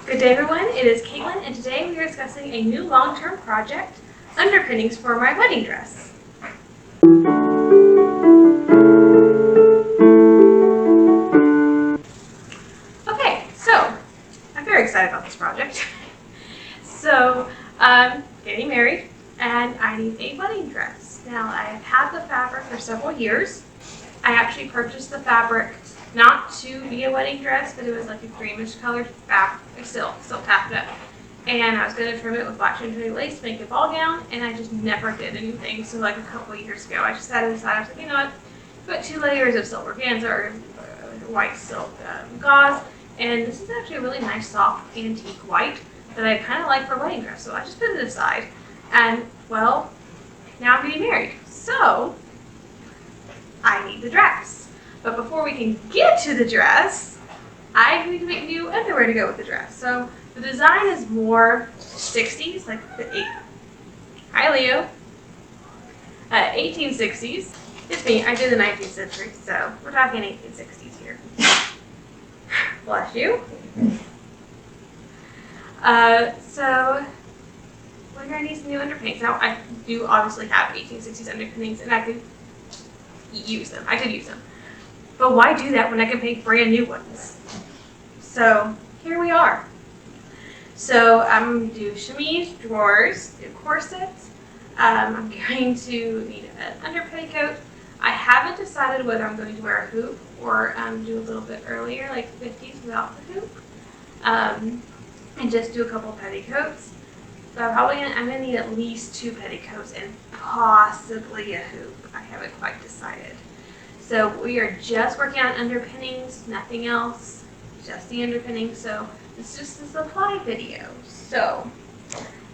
Good day everyone, it is Caitlin and today we are discussing a new long-term project, underpinnings for my wedding dress. Okay, so I'm very excited about this project. So I'm getting married and I need a wedding dress. Now I have had the fabric for several years. I actually purchased the fabric not to be a wedding dress, but it was like a creamish colored fabric, silk taffeta. And I was going to trim it with black chinchilla lace to make a ball gown, and I just never did anything. So like a couple of years ago, I just sat inside. I was like, you know what? Put 2 layers of silk organza or white silk gauze, and this is actually a really nice soft antique white that I kind of like for a wedding dress. So I just put it aside, and well, now I'm getting married, so I need the dress. But before we can get to the dress, I need to make new underwear to go with the dress. So the design is more 60s, like the 1860s. It's me, I did the 19th century, so we're talking 1860s here. Bless you. So we're gonna need some new underpinnings. Now I do obviously have 1860s underpinnings and I could use them. I could use them. But why do that when I can make brand new ones? So here we are. So I'm going to do chemise, drawers, do corsets. I'm going to need an under petticoat. I haven't decided whether I'm going to wear a hoop or do a little bit earlier, like 50s without the hoop. And just do a couple of petticoats. So I'm going to need at least 2 petticoats and possibly a hoop. I haven't quite decided. So we are just working on underpinnings, nothing else, just the underpinnings. So it's just a supply video. So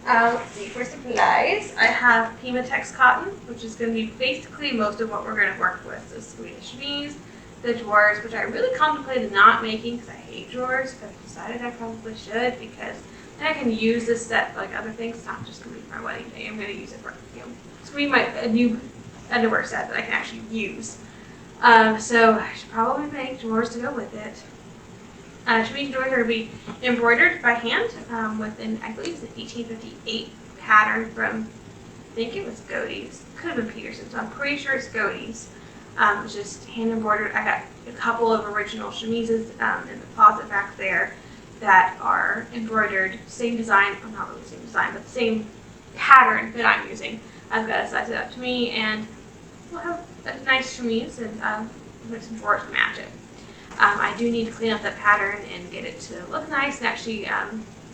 let's see, for supplies, I have Pimatex cotton, which is going to be basically most of what we're going to work with. So it's going to be the chemise, the drawers, which I really contemplated not making because I hate drawers, but I decided I probably should because then I can use this set for like other things. It's not just going to be for my wedding day. I'm going to use it for, it's going to be a new underwear set that I can actually use. So I should probably make drawers to go with it. Chemise drawers are going to be embroidered by hand with I believe it's an 1858 pattern from, I think it was Godey's. Could have been Peterson's, so I'm pretty sure it's Godey's. It's just hand embroidered. I got a couple of original chemises in the closet back there that are embroidered, same design, well not really the same design, but the same pattern that I'm using. I've got to size it up to me, and we'll have a nice chemise and make some drawers to match it. I do need to clean up that pattern and get it to look nice and actually,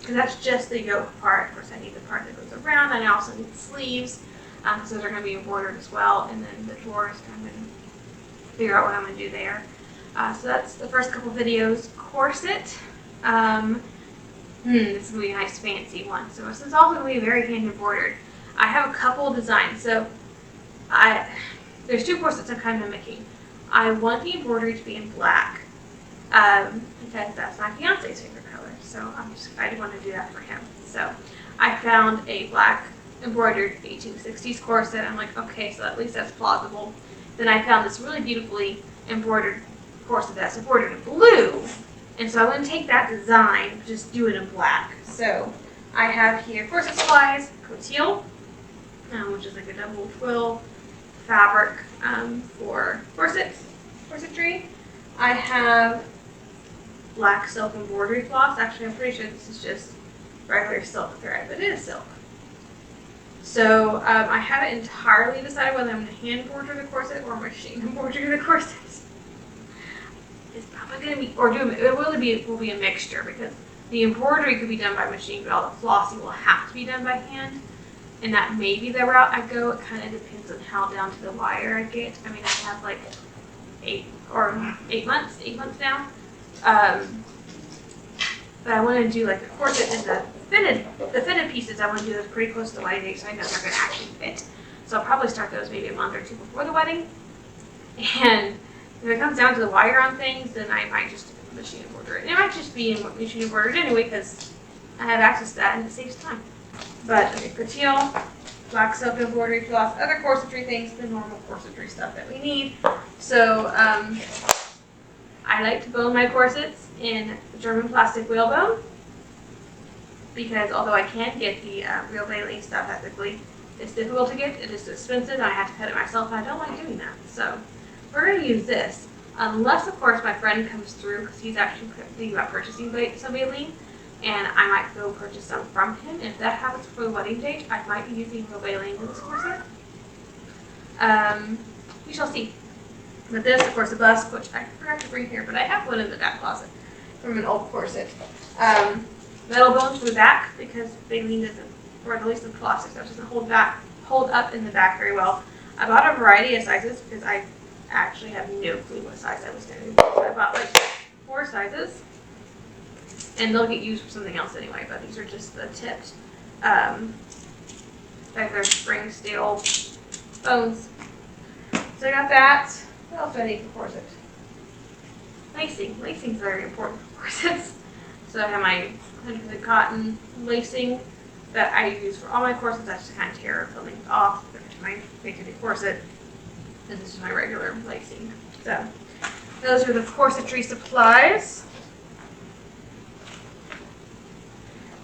because that's just the yoke part. Of course, I need the part that goes around, and I also need the sleeves, so they're going to be embroidered as well. And then the drawers, I'm going to figure out what I'm going to do there. So that's the first couple videos. Corset. This is going to be a nice fancy one. So this is also going to be very hand embroidered. I have a couple designs. So there's 2 corsets I'm kind of mimicking. I want the embroidery to be in black because that's my fiance's favorite color. So I want to do that for him. So I found a black embroidered 1860s corset. I'm like, okay, so at least that's plausible. Then I found this really beautifully embroidered corset that's embroidered in blue. And so I'm going to take that design, just do it in black. So I have here corset supplies, couture, which is like a double twill fabric for corsetry. I have black silk embroidery floss. Actually, I'm pretty sure this is just regular silk thread, but it is silk. So I haven't entirely decided whether I'm going to hand embroider the corset or machine embroider the corset. It's probably going to be, or it will be a mixture because the embroidery could be done by machine, but all the flossing will have to be done by hand. And that may be the route I go. It kind of depends on how down to the wire I get. I mean, I have like 8 months now. But I want to do like the corset and the fitted pieces. I want to do those pretty close to the wedding date, so I know they're going to actually fit. So I'll probably start those maybe a month or 2 before the wedding. And if it comes down to the wire on things, then I might just machine embroider it. And it might just be machine embroidered anyway because I have access to that and it saves time. But okay, couture, black silk embroidery floss, other corsetry things, the normal corsetry stuff that we need. So I like to bone my corsets in German plastic whalebone. because although I can get the real baleen stuff ethically, it's difficult to get, it is expensive, and I have to cut it myself, and I don't like doing that. So we're going to use this, unless of course my friend comes through, because he's actually thinking about purchasing some baleen, and I might go purchase some from him. If that happens for the wedding date, I might be using real baleen in this corset. We shall see. But this, of course, a bust, which I forgot to bring here, but I have one in the back closet from an old corset. Metal bones for the back, because baleen doesn't, or at least the plastic stuff doesn't hold up in the back very well. I bought a variety of sizes because I actually have no clue what size I was going to do. I bought like 4 sizes, and they'll get used for something else anyway, but these are just the tipped, regular spring steel bones. So I got that. What else do I need for corset? Lacing. Lacing is very important for corsets. So I have my 100% cotton lacing that I use for all my corsets. I just kind of tear the length off to make it a corset. And this is my regular lacing. So those are the corsetry supplies.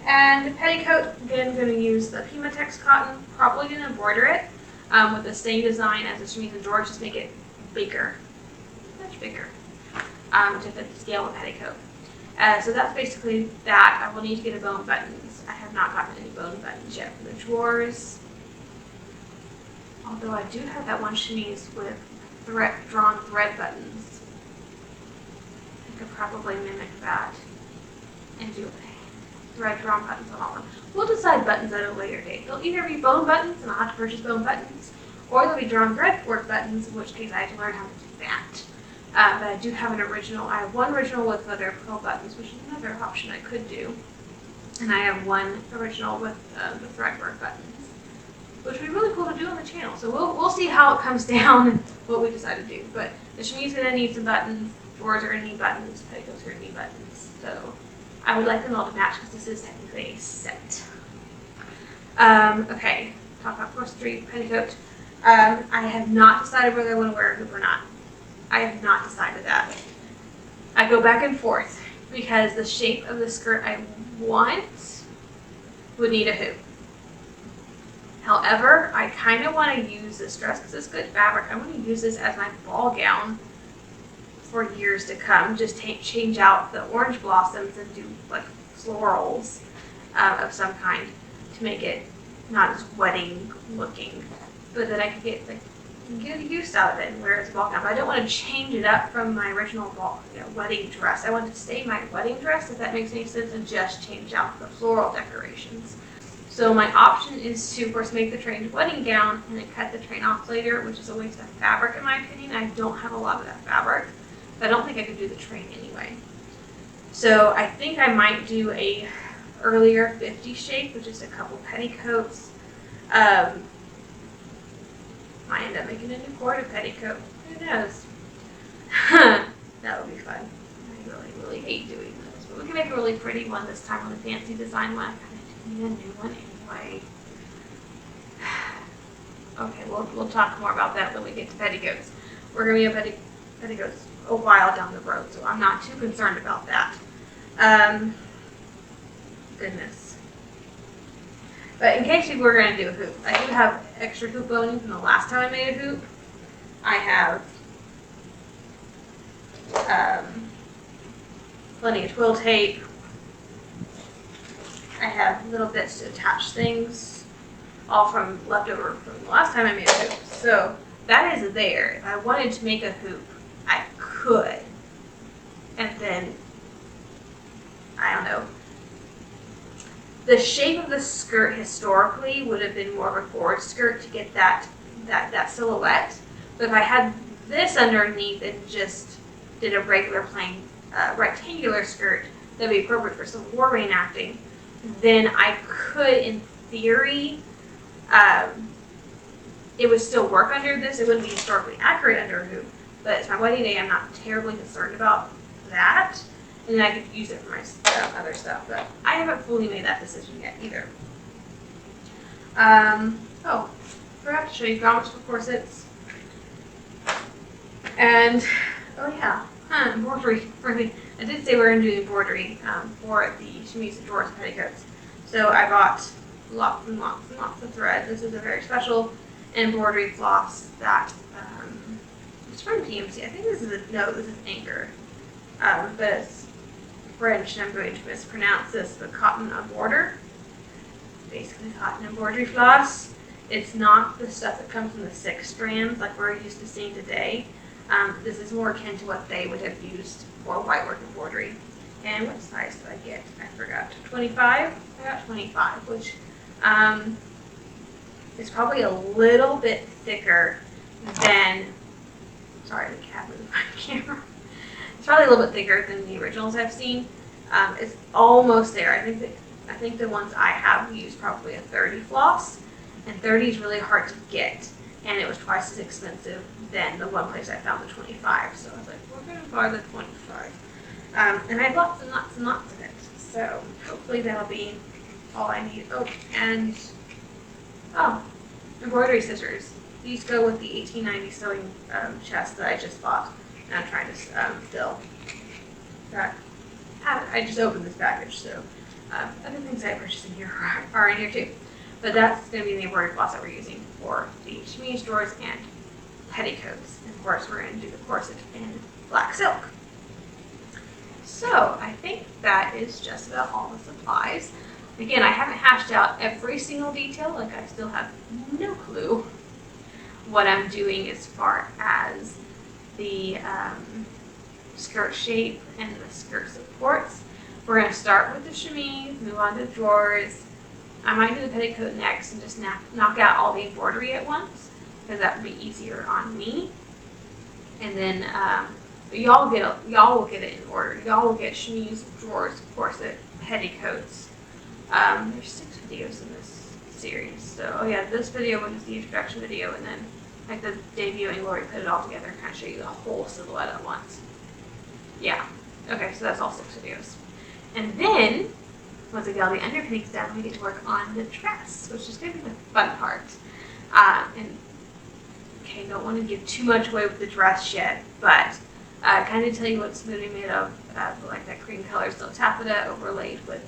And the petticoat, again, I'm going to use the Pimatex cotton. Probably going to embroider it with the same design as the chemise and George, just make it bigger, much bigger, to fit the scale of the petticoat. So that's basically that. I will need to get a bone buttons. I have not gotten any bone buttons yet for the drawers. Although I do have that one chemise with drawn thread buttons. I could probably mimic that and do thread drawn buttons on all of them. We'll decide buttons at a later date. They'll either be bone buttons, and I'll have to purchase bone buttons, or they'll be drawn thread work buttons, in which case I have to learn how to do that. But I do have an original. I have one original with leather pearl buttons, which is another option I could do. And I have one original with the thread work buttons, which would be really cool to do on the channel. So we'll see how it comes down and what we decide to do. But the chemise is going to need some buttons, drawers are going to need buttons, petticoats are going to need buttons. So I would like them all to match because this is technically a set. Okay, talk about corsetry, petticoat. I have not decided whether I want to wear a hoop or not. I have not decided that. I go back and forth because the shape of the skirt I want would need a hoop. However, I kind of want to use this dress because it's good fabric. I want to use this as my ball gown for years to come. Just change out the orange blossoms and do like florals of some kind to make it not as wedding looking, but then I could get use out of it and wear it as a ball gown. But I don't want to change it up from my original wedding dress. I want to stay my wedding dress, if that makes any sense, and just change out the floral decorations. So my option is to, of course, make the train wedding gown and then cut the train off later, which is a waste of fabric in my opinion. I don't have a lot of that fabric. I don't think I could do the train anyway. So I think I might do a earlier 50 shape, which is a couple petticoats. Might end up making a new quarter petticoat. Who knows? That would be fun. I really, really hate doing those. But we can make a really pretty one this time on the fancy design one. I kind of need a new one anyway. Okay, we'll talk more about that when we get to petticoats. We're going to be at petticoats a while down the road, so I'm not too concerned about that. Goodness. But in case you were going to do a hoop, I do have extra hoop boning from the last time I made a hoop. I have plenty of twill tape. I have little bits to attach things, all from leftover from the last time I made a hoop. So that is there. If I wanted to make a hoop, I could. And then, I don't know. The shape of the skirt historically would have been more of a forward skirt to get that silhouette. But if I had this underneath and just did a regular plain rectangular skirt that would be appropriate for some war reenacting, then I could, in theory, it would still work under this. It wouldn't be historically accurate under a hoop. But it's my wedding day. I'm not terribly concerned about that. And then I could use it for my other stuff, but I haven't fully made that decision yet either. Oh, forgot to show you grommets for corsets. And, oh yeah, embroidery. I did say we were going to do embroidery for the chemise and drawers and petticoats. So So I bought lots and lots and lots of thread. This is a very special embroidery floss that it's from TMC. I think this is Anchor, but it's French, and I'm going to mispronounce this. The cotton border, basically cotton embroidery floss. It's not the stuff that comes in the 6 strands like we're used to seeing today. This is more akin to what they would have used for whitework embroidery. And what size did I get? I forgot. 25? I got 25, which is probably a little bit thicker than, sorry, the cat moved my camera. It's probably a little bit thicker than the originals I've seen. It's almost there. I think the ones I have use probably a 30 floss, and 30 is really hard to get, and it was twice as expensive than the one place I found the 25. So I was like, we're gonna buy the 25, and I had lots and lots and lots of it. So hopefully that'll be all I need. Oh, embroidery scissors. These go with the 1890 sewing chest that I just bought, and I'm trying to fill. I just opened this package, so other things I purchased in here are in here too. But that's going to be the embroidery floss that we're using for the chemise drawers and petticoats. And of course, we're going to do the corset in black silk. So I think that is just about all the supplies. Again, I haven't hashed out every single detail. Like, I still have no clue what I'm doing as far as the skirt shape and the skirt supports. We're going to start with the chemise, move on to the drawers. I might do the petticoat next and just knock out all the embroidery at once, because that would be easier on me. And then y'all will get it in order. Y'all will get chemise, drawers, corset, petticoats. There's 6 videos in this series. So, oh yeah, this video was the introduction video, and then like the debuting where we put it all together and kind of show you the whole silhouette at once. Yeah. Okay, so that's all 6 videos. And then, once I get all the underpinnings done, we get to work on the dress, which is going to be the fun part. And okay, don't want to give too much away with the dress yet, but kind of tell you what it's going to be made of, like that cream color silk taffeta overlaid with,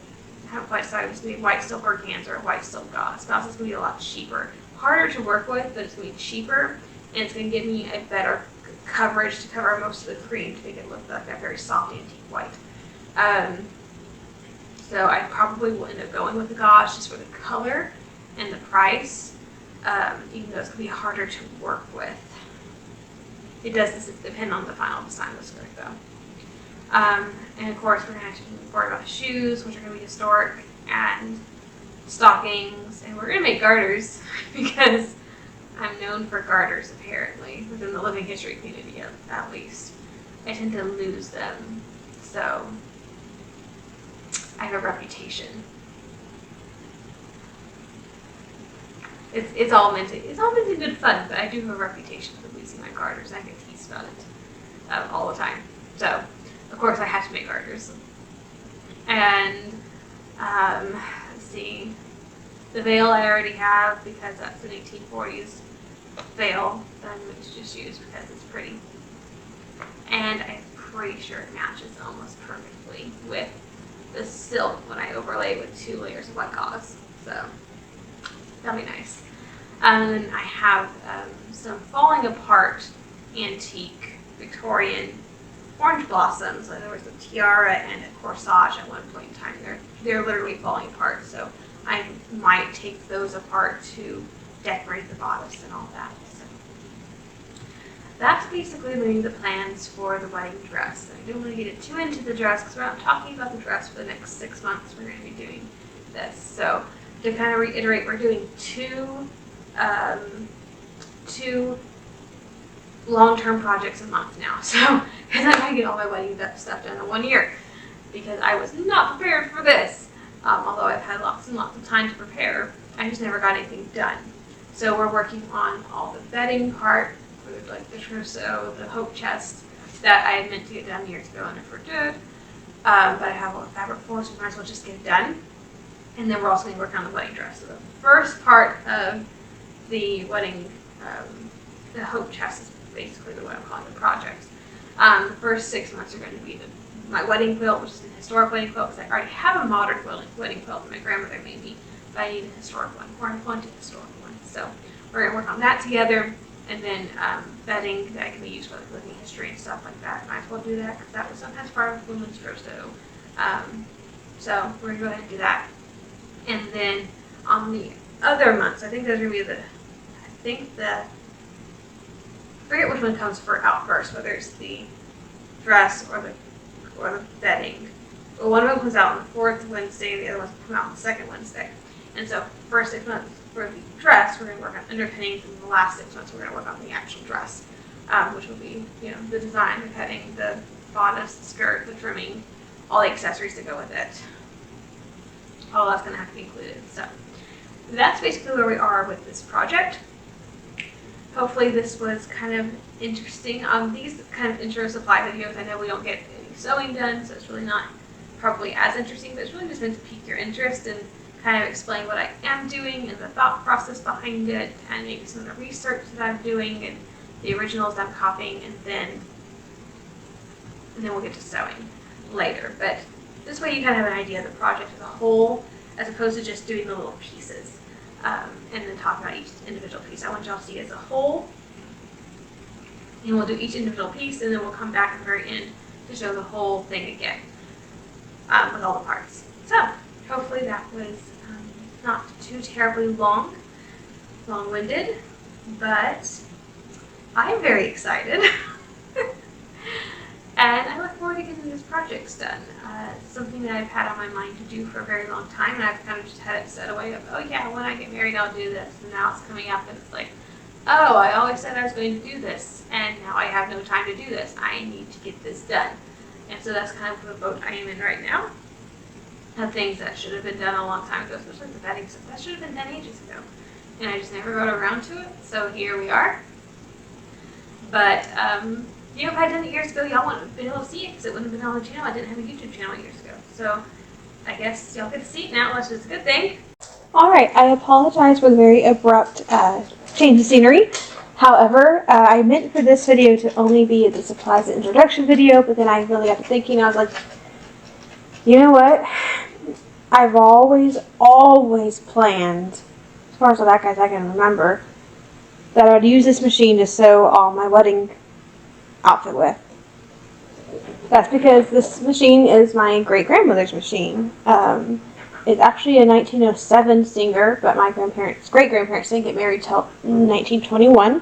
I haven't quite decided, it's going to be white silk organza or white silk gauze. Gauze is going to be a lot cheaper. Harder to work with, but it's going to be cheaper, and it's going to give me a better coverage to cover most of the cream to make it look like that very soft antique white. So I probably will end up going with the gauze just for the color and the price, even though it's going to be harder to work with. It does depend on the final design of the skirt, though. And of course, we're going to have to worry about the shoes, which are going to be historic, and stockings, and we're going to make garters because I'm known for garters, apparently, within the living history community at least. I tend to lose them, so I have a reputation. It's all meant in good fun, but I do have a reputation for losing my garters. I get teased about it all the time. So, of course, I have to make garters. And let's see, the veil I already have because that's an 1840s veil that I'm going to just use because it's pretty. And I'm pretty sure it matches almost perfectly with the silk when I overlay it with 2 layers of white gauze. So that'll be nice. And then I have some falling apart antique Victorian orange blossoms. There was a tiara and a corsage at one point in time. They're literally falling apart. So I might take those apart to decorate the bodice and all that. So that's basically the plans for the wedding dress. I don't want to get it too into the dress because we're not talking about the dress for the next 6 months. We're going to be doing this. So to kind of reiterate, we're doing two long-term projects a month now. So because I'm going to get all my wedding stuff done in 1 year because I was not prepared for this. Although I've had lots and lots of time to prepare, I just never got anything done. So we're working on all the bedding part for like the trousseau, the hope chest that I had meant to get done years ago and never did. But I have all the fabric for, so we might as well just get it done. And then we're also going to work on the wedding dress. So the first part of the wedding, the hope chest is basically what I'm calling the project. The first 6 months are going to be the my wedding quilt, which is a historic wedding quilt, because I already have a modern wedding quilt that my grandmother made me, but I need a historic one, or I want a historic one. So we're going to work on that together, and then bedding that can be used for like living history and stuff like that. Might as well do that, because that was sometimes part of women's trousseau. So we're going to go ahead and do that. And then on the other months, I think those are going to be I forget which one comes out first, whether it's the dress or the bedding. Well, one of them comes out on the 4th Wednesday, and the other ones come out on the 2nd Wednesday. And so first 6 months for the dress, we're going to work on underpinnings, and the last 6 months we're going to work on the actual dress, which will be, you know, the design, the cutting, the bodice, the skirt, the trimming, all the accessories that go with it. All that's going to have to be included. So that's basically where we are with this project. Hopefully this was kind of interesting. These kind of intro supply videos, I know we don't get any sewing done, so it's really not probably as interesting, but it's really just meant to pique your interest and kind of explain what I am doing and the thought process behind it, and maybe some of the research that I'm doing and the originals I'm copying, and then we'll get to sewing later. But this way you kind of have an idea of the project as a whole, as opposed to just doing the little pieces. And then talk about each individual piece. I want y'all to see it as a whole, and we'll do each individual piece, and then we'll come back at the very end to show the whole thing again with all the parts. So hopefully that was not too terribly long-winded, but I'm very excited. And I look forward to getting these projects done. It's something that I've had on my mind to do for a very long time, and I've kind of just had it set away of, oh yeah, when I get married I'll do this, and now it's coming up and it's like, oh, I always said I was going to do this, and now I have no time to do this. I need to get this done. And so that's kind of the boat I am in right now. Of things that should have been done a long time ago, especially the bedding stuff. That should have been done ages ago. And I just never got around to it, so here we are. But, you know, if I had done it years ago, y'all wouldn't have been able to see it because it wouldn't have been on the channel. I didn't have a YouTube channel years ago. So I guess y'all get to see it now, which is a good thing. Alright, I apologize for the very abrupt change of scenery. However, I meant for this video to only be the supplies and introduction video, but then I really got to thinking, I was like, you know what? I've always planned, as far as that guys I can remember, that I'd use this machine to sew all my wedding outfit with. That's because this machine is my great-grandmother's machine. It's actually a 1907 Singer, but my great-grandparents didn't get married till 1921.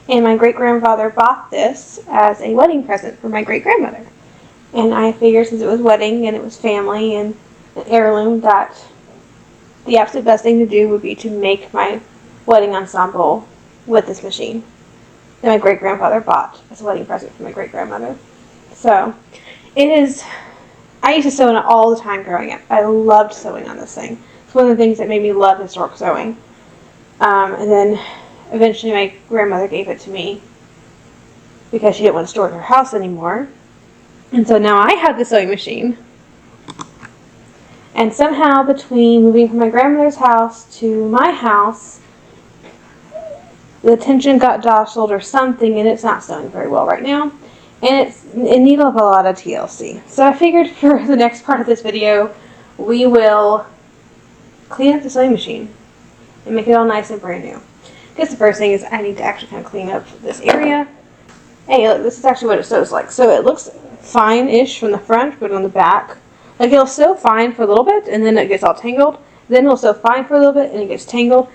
And my great-grandfather bought this as a wedding present for my great-grandmother. And I figured since it was wedding and it was family and an heirloom, that the absolute best thing to do would be to make my wedding ensemble with this machine that my great-grandfather bought as a wedding present for my great-grandmother. So, it is, I used to sew on it all the time growing up. I loved sewing on this thing. It's one of the things that made me love historic sewing. And then, eventually my grandmother gave it to me because she didn't want to store it in her house anymore. And so now I have the sewing machine. And somehow between moving from my grandmother's house to my house, the tension got jostled or something, and it's not sewing very well right now. And it's in need of a lot of TLC. So I figured for the next part of this video, we will clean up the sewing machine and make it all nice and brand new. Because the first thing is I need to actually kind of clean up this area. Hey, look, this is actually what it sews like. So it looks fine-ish from the front, but on the back, like it'll sew fine for a little bit, and then it gets all tangled. Then it'll sew fine for a little bit, and it gets tangled.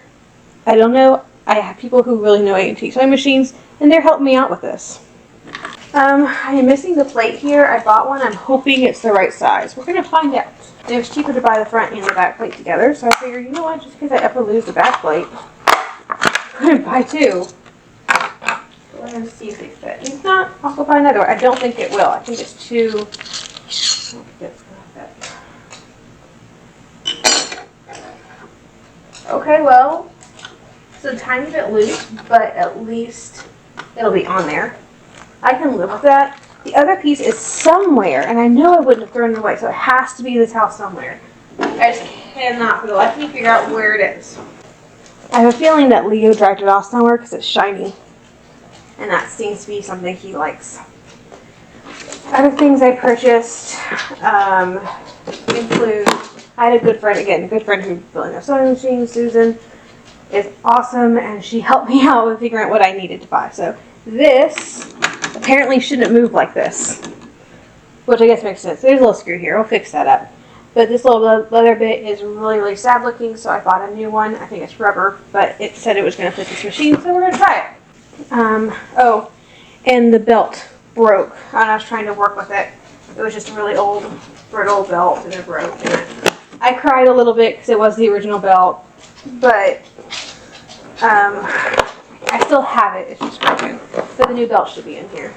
I don't know. I have people who really know antique sewing machines, and they're helping me out with this. I am missing the plate here. I bought one. I'm hoping it's the right size. We're going to find out. It was cheaper to buy the front and the back plate together, so I figured, you know what, just in case I ever lose the back plate, I'm going to buy two. We're going to see if they fit. If not, I'll go buy another one. I don't think it will. I think it's too... I don't think it's going to fit. Okay, well, it's a tiny bit loose, but at least it'll be on there. I can live with that. The other piece is somewhere, and I know I wouldn't have thrown it away, so it has to be in this house somewhere. I just cannot for the life of me figure out where it is. I have a feeling that Leo dragged it off somewhere because it's shiny, and that seems to be something he likes. Other things I purchased include, I had a good friend who's building a sewing machine. Susan is awesome, and she helped me out with figuring out what I needed to buy. So this apparently shouldn't move like this, which I guess makes sense. There's a little screw here. We'll fix that up. But this little leather bit is really, really sad looking, so I bought a new one. I think it's rubber, but it said it was going to fit this machine, so we're going to try it. Oh, and the belt broke. And I was trying to work with it. It was just a really old, brittle belt, and it broke. And I cried a little bit because it was the original belt, but I still have it. It's just broken. But the new belt should be in here.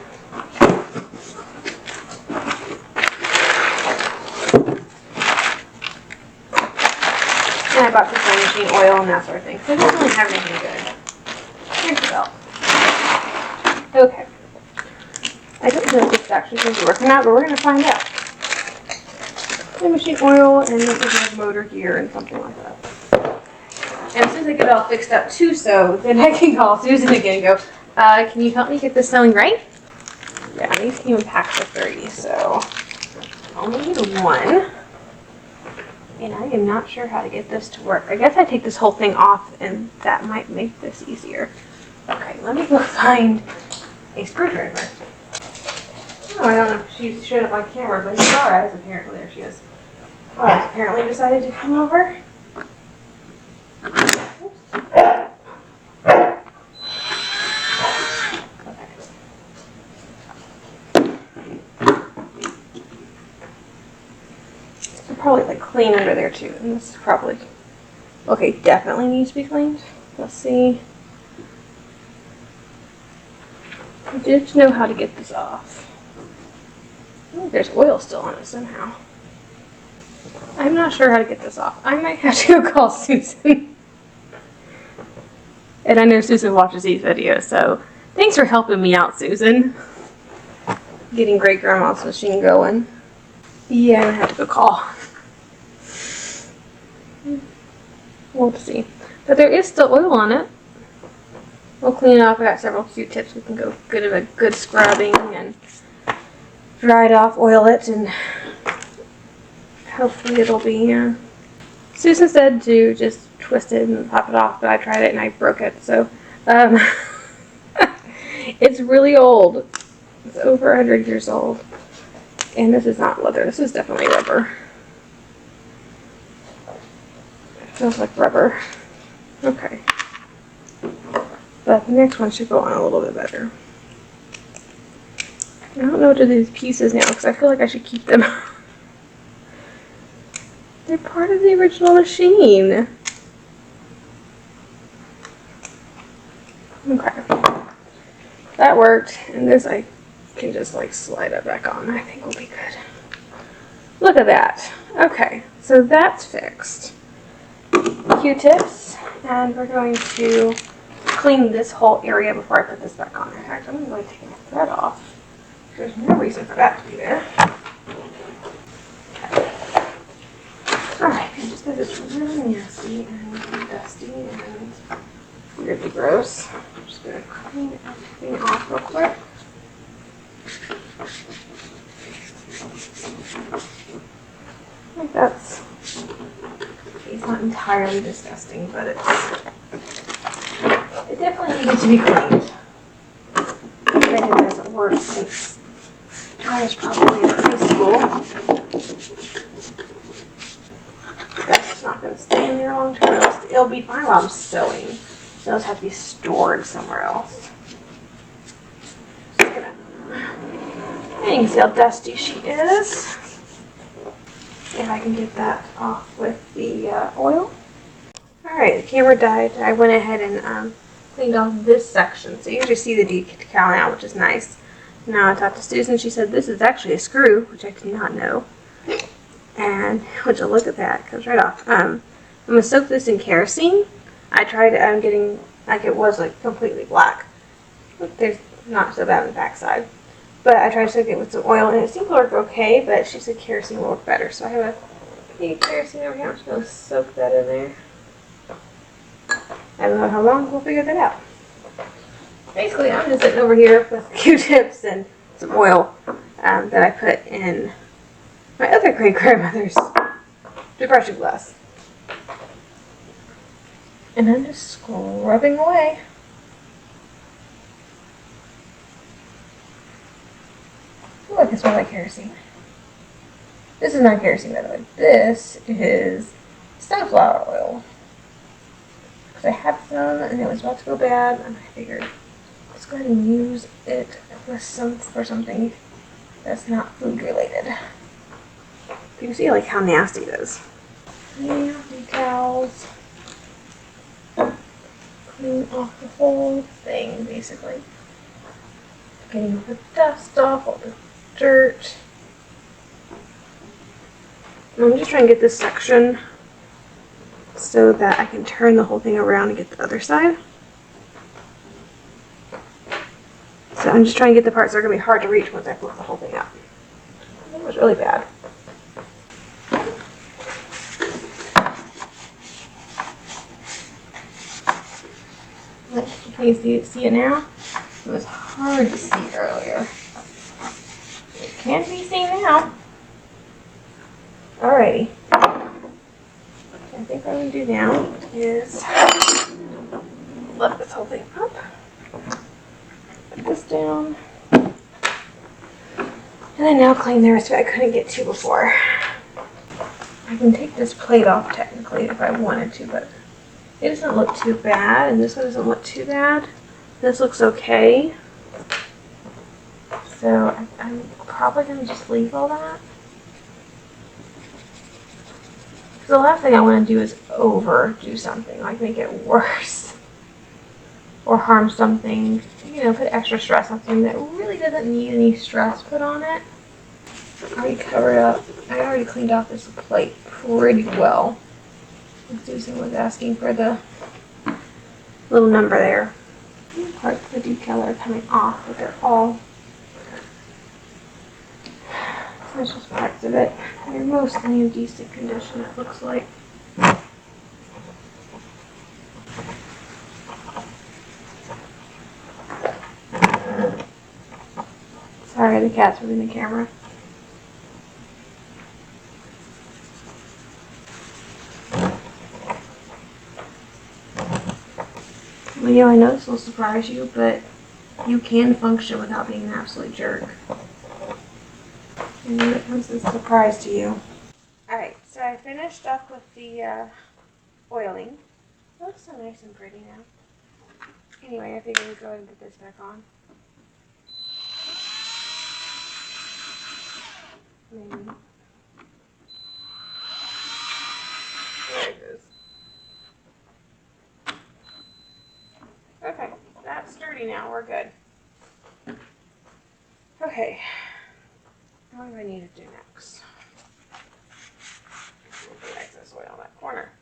And I bought some sewing machine oil and that sort of thing. So I don't really have anything good. Here's the belt. Okay. I don't know if this is actually going to work or not, but we're going to find out. Sewing machine oil, and this is like motor gear and something like that. And as soon as I get it all fixed up to sew, then I can call Susan again and go, can you help me get this sewing right? Yeah, these came in packs of 30, so only need one. And I am not sure how to get this to work. I guess I take this whole thing off, and that might make this easier. Okay, let me go find a screwdriver. Oh, I don't know if she showed up on camera, but it's alright, apparently. There she is. Oh, apparently decided to come over. Probably like clean under there too, and this is probably okay. Definitely needs to be cleaned. Let's see. I just know how to get this off. Oh, there's oil still on it somehow. I'm not sure how to get this off. I might have to go call Susan. And I know Susan watches these videos, so thanks for helping me out, Susan. Getting great grandma's machine going. Yeah, I have to go call. We'll see. But there is still oil on it. We'll clean it off. I got several Q-tips. We can go give it a good scrubbing and dry it off, oil it, and hopefully it'll be. Susan said to just twist it and pop it off, but I tried it and I broke it. So it's really old. It's over 100 years old. And this is not leather. This is definitely rubber. It feels like rubber. Okay. But the next one should go on a little bit better. I don't know what to do with these pieces now because I feel like I should keep them. They're part of the original machine. Okay. That worked. And this I can just like slide it back on. I think will be good. Look at that. Okay. So that's fixed. Q-tips. And we're going to clean this whole area before I put this back on. In fact, I'm going to take my thread off. There's no reason for that to be there. Okay. Alright, just because it's really nasty and dusty and weirdly gross, I'm just going to clean everything off real quick. I think that's, it's not entirely disgusting, but it definitely needed to be cleaned. I think it doesn't work since I was probably in high school. That's not going to stay in there long term. It'll be fine while I'm sewing. Those have to be stored somewhere else. Just gonna, and you can see how dusty she is. See if I can get that off with the oil. Alright, the camera died. I went ahead and cleaned off this section. So you can just see the decal now, which is nice. Now I talked to Susan. She said this is actually a screw, which I did not know. And would you look at that? It comes right off. I'm going to soak this in kerosene. I tried getting, like it was like completely black. Look, there's not so bad on the back side. But I tried to soak it with some oil and it seemed to work okay, but she said kerosene will work better. So I have a kerosene over here. I'm just going to soak that in there. I don't know how long, we'll figure that out. Basically, I'm just sitting over here with Q-tips and some oil that I put in my other great grandmother's depression glass. And I'm just scrubbing away. Ooh, I can smell like kerosene. This is not kerosene, by the way. This is sunflower oil. Because I had some and it was about to go bad, and I figured let's go ahead and use it with for something that's not food related. You can see like how nasty it is. Clean off the towels. Clean off the whole thing, basically. Getting the dust off, all the dirt. And I'm just trying to get this section so that I can turn the whole thing around and get the other side. So I'm just trying to get the parts that are going to be hard to reach once I flip the whole thing up. It was really bad. Can you see it now? It was hard to see earlier. It can be seen now. Alrighty. I think what I'm going to do now is lift this whole thing up. Put this down. And then now clean the rest of it I couldn't get to before. I can take this plate off technically if I wanted to, but it doesn't look too bad, and this one doesn't look too bad. This looks okay. So I'm probably going to just leave all that. Because the last thing I want to do is overdo something, like make it worse. Or harm something, you know, put extra stress on something that really doesn't need any stress put on it. I already covered up, I already cleaned off this plate pretty well. Susan was asking for the little number there. Parts of the decal are coming off, but they're all, that's just parts of it. They're mostly in decent condition, it looks like. Sorry, the cat's moving the camera. Leo, I know this will surprise you, but you can function without being an absolute jerk. I know it comes as a surprise to you. Alright, so I finished up with the oiling. It looks so nice and pretty now. Anyway, I figured we'd go ahead and put this back on. Maybe. There it goes. Okay, that's sturdy now. We're good. Okay. What do I need to do next? The excess oil in that corner.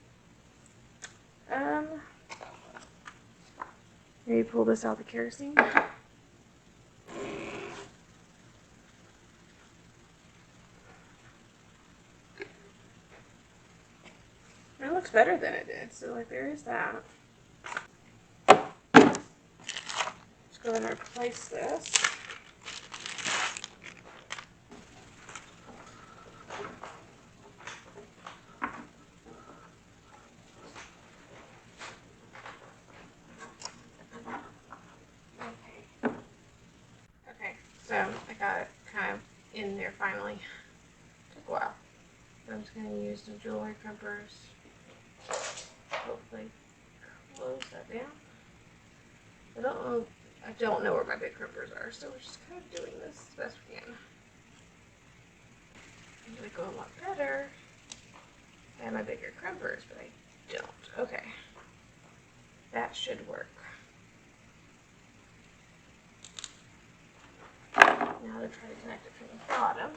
Maybe pull this out the kerosene. It looks better than it did, so like there is that. Let's go ahead and replace this. So I got it kind of in there finally. Took a while. I'm just going to use some jewelry crimpers. Hopefully close that down. I don't know where my big crimpers are, so we're just kind of doing this as best we can. It would go a lot better if I had my bigger crimpers, but I don't. Okay. That should work. Now to try to connect it from the bottom.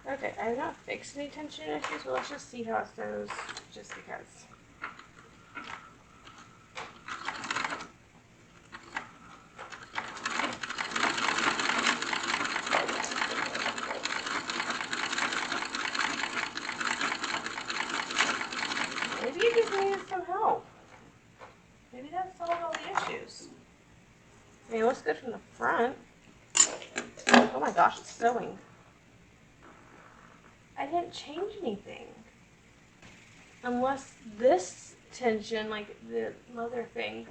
Okay, I have not fixed any tension issues, but let's just see how it sews, just because. Maybe it just needed some help. Maybe that solved all the issues. I mean, it looks good from the front. my gosh, it's sewing. I didn't change anything. Unless this tension, like the leather thing,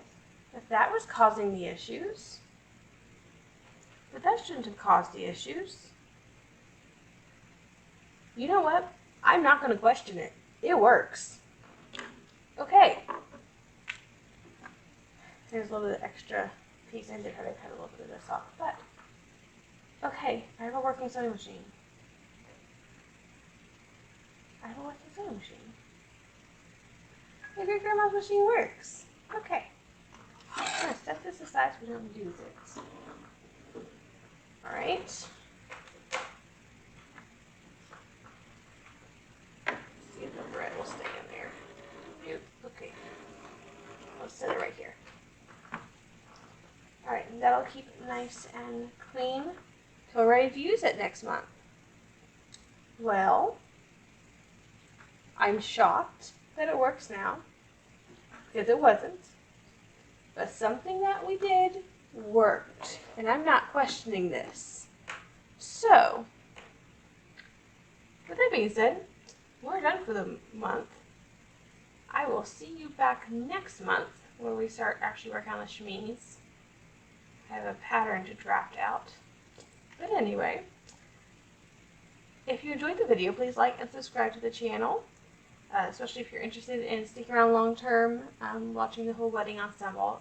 if that was causing the issues. But that shouldn't have caused the issues. You know what? I'm not going to question it. It works. Okay. There's a little bit of extra piece. I did have to cut a little bit of this off. But, okay. I have a working sewing machine. My great grandma's machine works. Okay. I'm going to set this aside so we don't lose it. Alright. See if the thread will stay in there. Nope. Okay. Let's set it right here. Alright, and that'll keep it nice and clean till we're ready to use it next month. Well, I'm shocked that it works now, because it wasn't. But something that we did worked, and I'm not questioning this. So, with that being said, we're done for the month. I will see you back next month where we start actually working on the chemise. I have a pattern to draft out. But anyway, if you enjoyed the video, please like and subscribe to the channel, especially if you're interested in sticking around long term, watching the whole wedding ensemble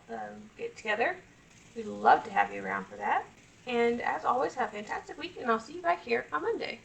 get together. We'd love to have you around for that. And as always, have a fantastic week, and I'll see you back here on Monday.